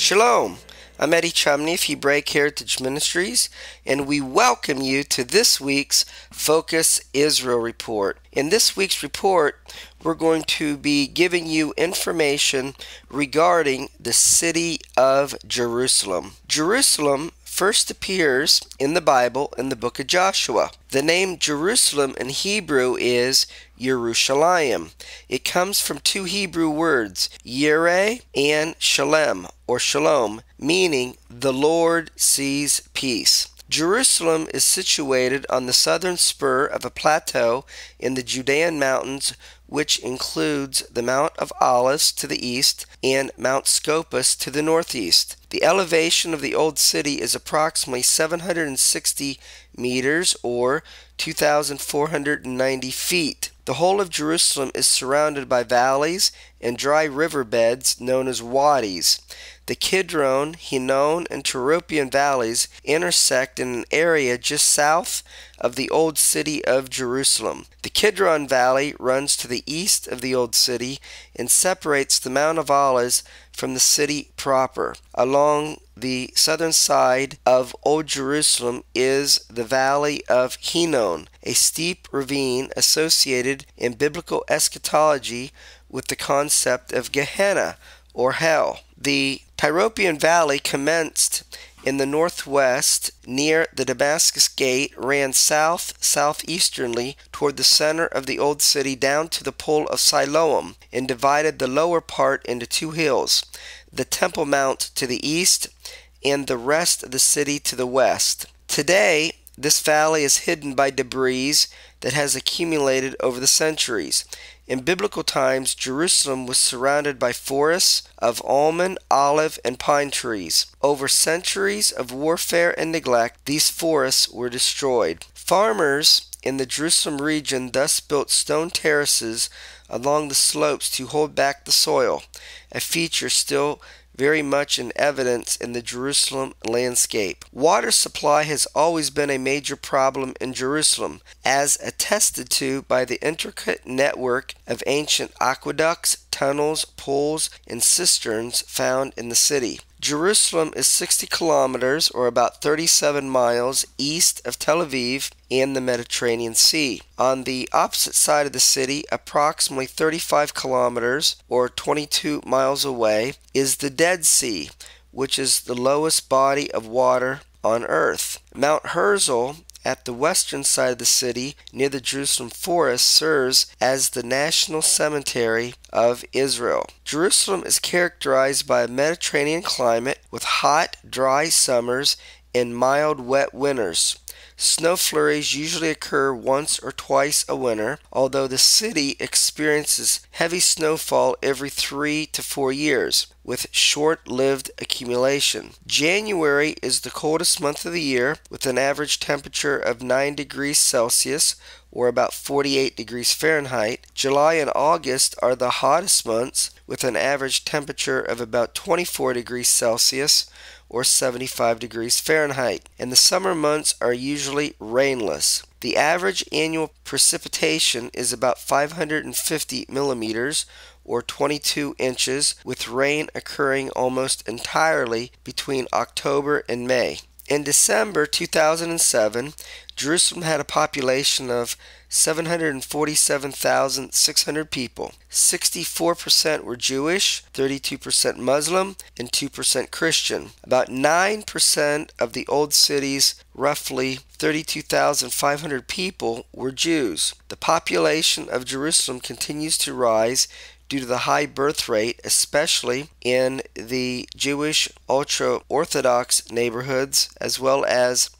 Shalom, I'm Eddie Chumney of Hebraic Heritage Ministries, and we welcome you to this week's Focus Israel Report. In this week's report, we're going to be giving you information regarding the city of Jerusalem. Jerusalem first appears in the Bible in the book of Joshua. The name Jerusalem in Hebrew is Yerushalayim. It comes from two Hebrew words, Yireh and Shalem, or Shalom, meaning the Lord sees peace. Jerusalem is situated on the southern spur of a plateau in the Judean mountains, which includes the Mount of Olives to the east and Mount Scopus to the northeast. The elevation of the old city is approximately 760 meters or 2,490 feet. The whole of Jerusalem is surrounded by valleys and dry riverbeds known as wadis. The Kidron, Hinnon, and Tyropoeon valleys intersect in an area just south of the old city of Jerusalem. The Kidron Valley runs to the east of the old city and separates the Mount of Olives from the city proper. Along the southern side of Old Jerusalem is the Valley of Hinnon, a steep ravine associated in biblical eschatology with the concept of Gehenna, or hell. The Tyropoeon Valley commenced in the northwest near the Damascus Gate, ran southeasternly toward the center of the old city down to the pool of Siloam, and divided the lower part into two hills, the Temple Mount to the east and the rest of the city to the west. Today, this valley is hidden by debris that has accumulated over the centuries. In biblical times, Jerusalem was surrounded by forests of almond, olive, and pine trees. Over centuries of warfare and neglect, these forests were destroyed. Farmers in the Jerusalem region thus built stone terraces along the slopes to hold back the soil, a feature still very much in evidence in the Jerusalem landscape. Water supply has always been a major problem in Jerusalem, as attested to by the intricate network of ancient aqueducts, tunnels, pools, and cisterns found in the city. Jerusalem is 60 kilometers, or about 37 miles, east of Tel Aviv and the Mediterranean Sea. On the opposite side of the city, approximately 35 kilometers, or 22 miles away, is the Dead Sea, which is the lowest body of water on earth. Mount Herzl, at the western side of the city, near the Jerusalem forest, serves as the national cemetery of Israel. Jerusalem is characterized by a Mediterranean climate with hot, dry summers and mild, wet winters. Snow flurries usually occur once or twice a winter, although the city experiences heavy snowfall every 3 to 4 years, with short-lived accumulation. January is the coldest month of the year, with an average temperature of 9 degrees Celsius, or about 48 degrees Fahrenheit. July and August are the hottest months, with an average temperature of about 24 degrees Celsius, or 75 degrees Fahrenheit, and the summer months are usually rainless. The average annual precipitation is about 550 millimeters, or 22 inches, with rain occurring almost entirely between October and May. In December 2007, Jerusalem had a population of 747,600 people. 64% were Jewish, 32% Muslim, and 2% Christian. About 9% of the old city's roughly 32,500 people were Jews. The population of Jerusalem continues to rise due to the high birth rate, especially in the Jewish ultra-Orthodox neighborhoods as well as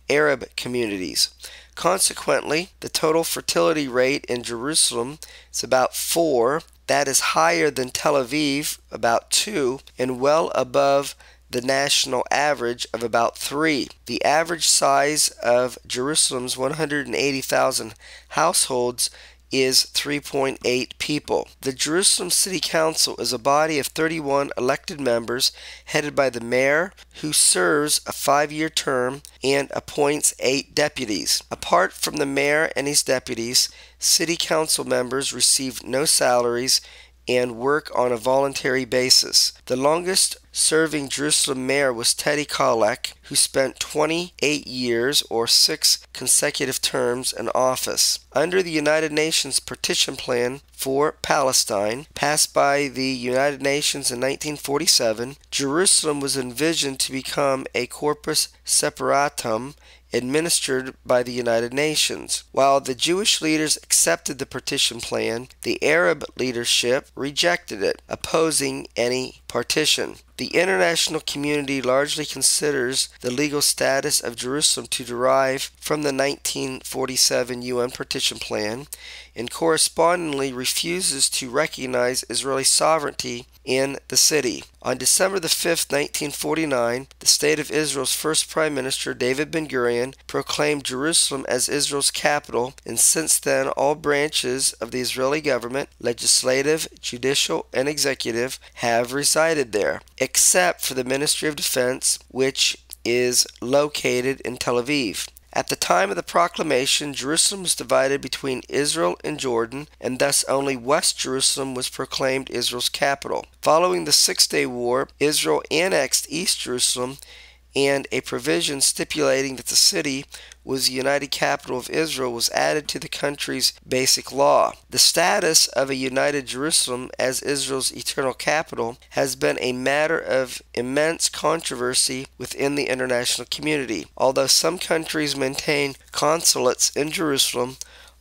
Arab communities. Consequently, the total fertility rate in Jerusalem is about 4. That is higher than Tel Aviv, about 2, and well above the national average of about 3. The average size of Jerusalem's 180,000 households is 3.8 people. The Jerusalem City Council is a body of 31 elected members headed by the mayor, who serves a 5-year term and appoints 8 deputies. Apart from the mayor and his deputies, city council members receive no salaries and work on a voluntary basis. The longest serving Jerusalem mayor was Teddy Kollek, who spent 28 years or 6 consecutive terms in office. Under the United Nations Partition Plan for Palestine, passed by the United Nations in 1947, Jerusalem was envisioned to become a corpus separatum administered by the United Nations. While the Jewish leaders accepted the partition plan, the Arab leadership rejected it, opposing any partition. The international community largely considers the legal status of Jerusalem to derive from the 1947 UN partition plan and correspondingly refuses to recognize Israeli sovereignty in the city. On December the 5th, 1949, the State of Israel's first Prime Minister, David Ben-Gurion, proclaimed Jerusalem as Israel's capital, and since then all branches of the Israeli government, legislative, judicial, and executive, have resided there, except for the Ministry of Defense, which is located in Tel Aviv. At the time of the proclamation, Jerusalem was divided between Israel and Jordan, and thus only West Jerusalem was proclaimed Israel's capital. Following the Six-Day War, Israel annexed East Jerusalem, and a provision stipulating that the city was the united capital of Israel was added to the country's basic law. The status of a united Jerusalem as Israel's eternal capital has been a matter of immense controversy within the international community. Although some countries maintain consulates in Jerusalem,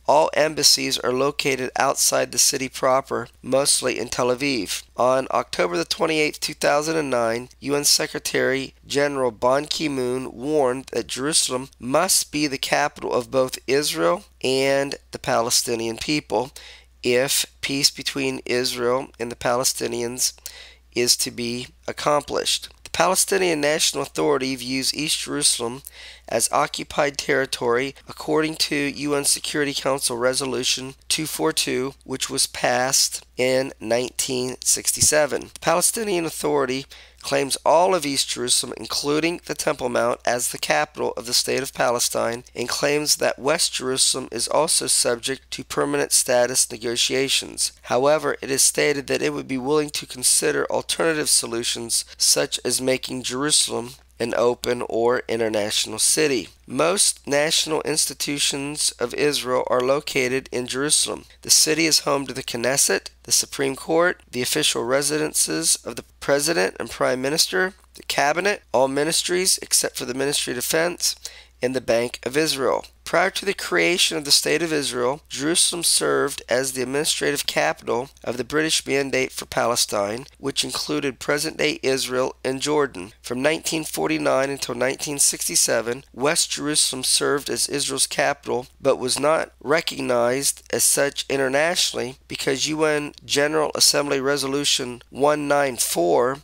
all embassies are located outside the city proper, mostly in Tel Aviv. On October the 28th, 2009, UN Secretary General Ban Ki-moon warned that Jerusalem must be the capital of both Israel and the Palestinian people if peace between Israel and the Palestinians is to be accomplished. The Palestinian National Authority views East Jerusalem as occupied territory according to UN Security Council Resolution 242, which was passed in 1967. The Palestinian Authority claims all of East Jerusalem, including the Temple Mount, as the capital of the State of Palestine, and claims that West Jerusalem is also subject to permanent status negotiations. However, it is stated that it would be willing to consider alternative solutions, such as making Jerusalem an open or international city. Most national institutions of Israel are located in Jerusalem. The city is home to the Knesset, the Supreme Court, the official residences of the President and Prime Minister, the Cabinet, all ministries except for the Ministry of Defense, and the Bank of Israel. Prior to the creation of the State of Israel, Jerusalem served as the administrative capital of the British Mandate for Palestine, which included present-day Israel and Jordan. From 1949 until 1967, West Jerusalem served as Israel's capital, but was not recognized as such internationally because UN General Assembly Resolution 194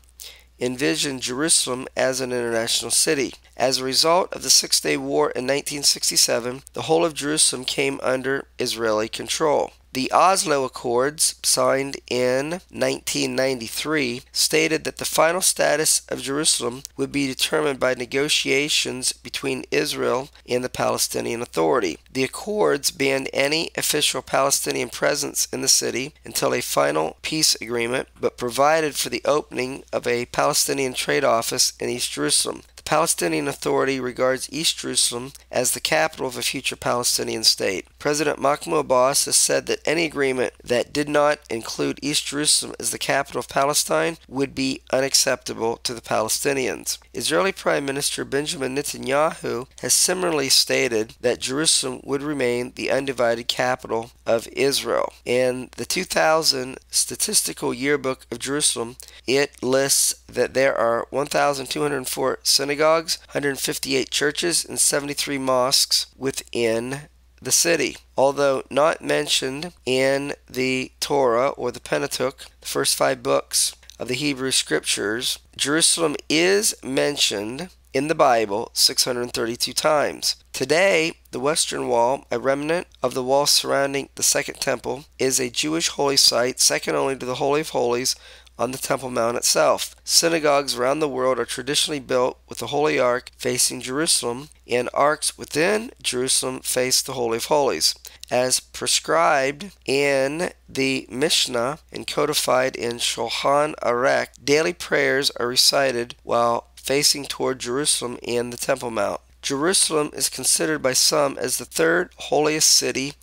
envisioned Jerusalem as an international city. As a result of the Six-Day War in 1967, the whole of Jerusalem came under Israeli control. The Oslo Accords, signed in 1993, stated that the final status of Jerusalem would be determined by negotiations between Israel and the Palestinian Authority. The Accords banned any official Palestinian presence in the city until a final peace agreement, but provided for the opening of a Palestinian trade office in East Jerusalem. The Palestinian Authority regards East Jerusalem as the capital of a future Palestinian state. President Mahmoud Abbas has said that any agreement that did not include East Jerusalem as the capital of Palestine would be unacceptable to the Palestinians. Israeli Prime Minister Benjamin Netanyahu has similarly stated that Jerusalem would remain the undivided capital of Israel. In the 2000 Statistical Yearbook of Jerusalem, it lists that there are 1,204 synagogues, 158 churches, and 73 mosques within the city. Although not mentioned in the Torah or the Pentateuch, the first 5 books of the Hebrew Scriptures, Jerusalem is mentioned in the Bible 632 times. Today, the Western Wall, a remnant of the wall surrounding the Second Temple, is a Jewish holy site second only to the Holy of Holies on the Temple Mount itself. Synagogues around the world are traditionally built with the Holy Ark facing Jerusalem, and arks within Jerusalem face the Holy of Holies. As prescribed in the Mishnah and codified in Shulchan Aruch, daily prayers are recited while facing toward Jerusalem and the Temple Mount. Jerusalem is considered by some as the third holiest city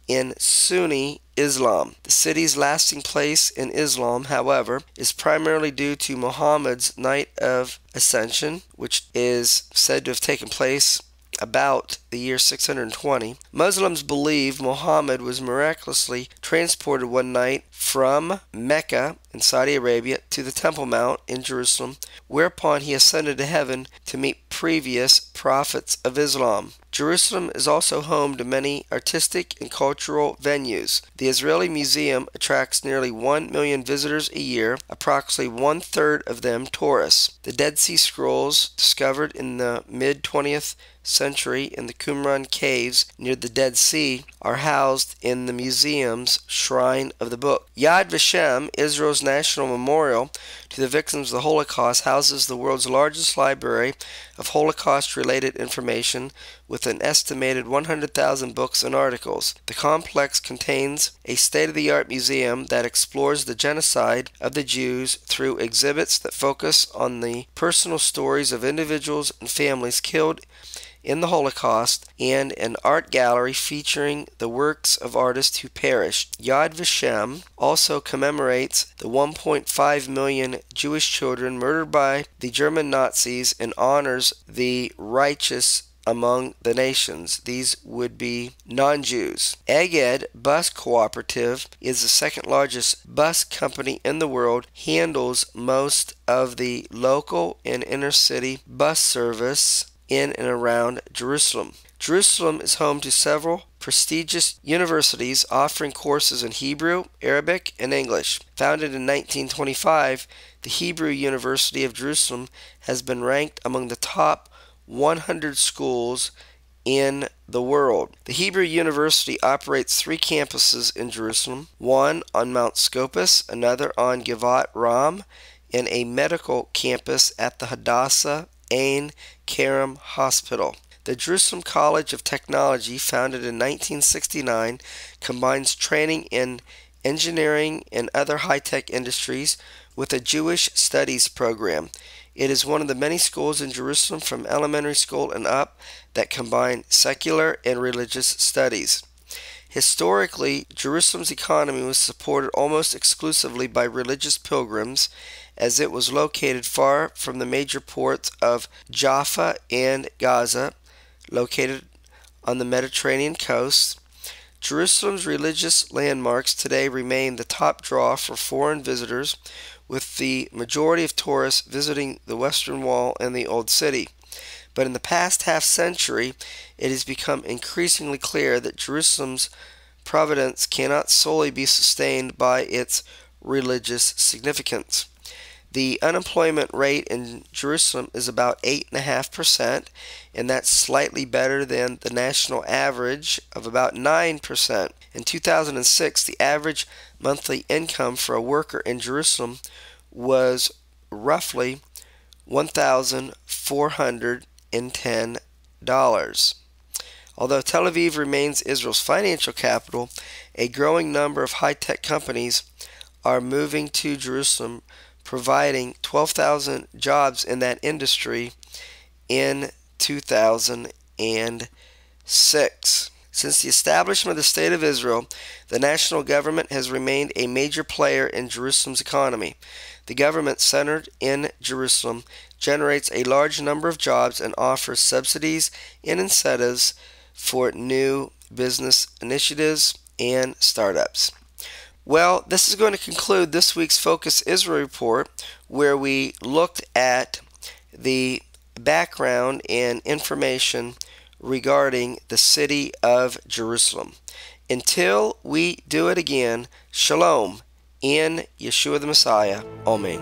in Sunni Islam. The city's lasting place in Islam, however, is primarily due to Muhammad's Night of Ascension, which is said to have taken place about the year 620. Muslims believe Muhammad was miraculously transported one night from Mecca in Saudi Arabia to the Temple Mount in Jerusalem, whereupon he ascended to heaven to meet previous prophets of Islam. Jerusalem is also home to many artistic and cultural venues. The Israeli Museum attracts nearly 1 million visitors a year, approximately one-third of them tourists. The Dead Sea Scrolls, discovered in the mid-20th century in the Qumran caves near the Dead Sea, are housed in the museum's Shrine of the Book. Yad Vashem, Israel's national memorial to the victims of the Holocaust, houses the world's largest library of Holocaust-related information with an estimated 100,000 books and articles. The complex contains a state-of-the-art museum that explores the genocide of the Jews through exhibits that focus on the personal stories of individuals and families killed in the Holocaust, and an art gallery featuring the works of artists who perished. Yad Vashem also commemorates the 1.5 million Jewish children murdered by the German Nazis and honors the righteous among the nations. These would be non-Jews. Egged Bus Cooperative is the second largest bus company in the world, handles most of the local and inner-city bus service in and around Jerusalem. Jerusalem is home to several prestigious universities offering courses in Hebrew, Arabic, and English. Founded in 1925, the Hebrew University of Jerusalem has been ranked among the top 100 schools in the world. The Hebrew University operates 3 campuses in Jerusalem, one on Mount Scopus, another on Givat Ram, and a medical campus at the Hadassah Ein Kerem Hospital. The Jerusalem College of Technology, founded in 1969, combines training in engineering and other high-tech industries with a Jewish studies program. It is one of the many schools in Jerusalem from elementary school and up that combine secular and religious studies. Historically, Jerusalem's economy was supported almost exclusively by religious pilgrims, as it was located far from the major ports of Jaffa and Gaza, located on the Mediterranean coast. Jerusalem's religious landmarks today remain the top draw for foreign visitors, with the majority of tourists visiting the Western Wall and the Old City. But in the past half-century, it has become increasingly clear that Jerusalem's providence cannot solely be sustained by its religious significance. The unemployment rate in Jerusalem is about 8.5%, and that's slightly better than the national average of about 9%. In 2006, the average monthly income for a worker in Jerusalem was roughly $1,410. Although Tel Aviv remains Israel's financial capital, a growing number of high-tech companies are moving to Jerusalem, providing 12,000 jobs in that industry in 2006. Since the establishment of the State of Israel, the national government has remained a major player in Jerusalem's economy. The government, centered in Jerusalem, generates a large number of jobs and offers subsidies and incentives for new business initiatives and startups. Well, this is going to conclude this week's Focus Israel Report, where we looked at the background and information regarding the city of Jerusalem. Until we do it again, Shalom in Yeshua the Messiah. Amen.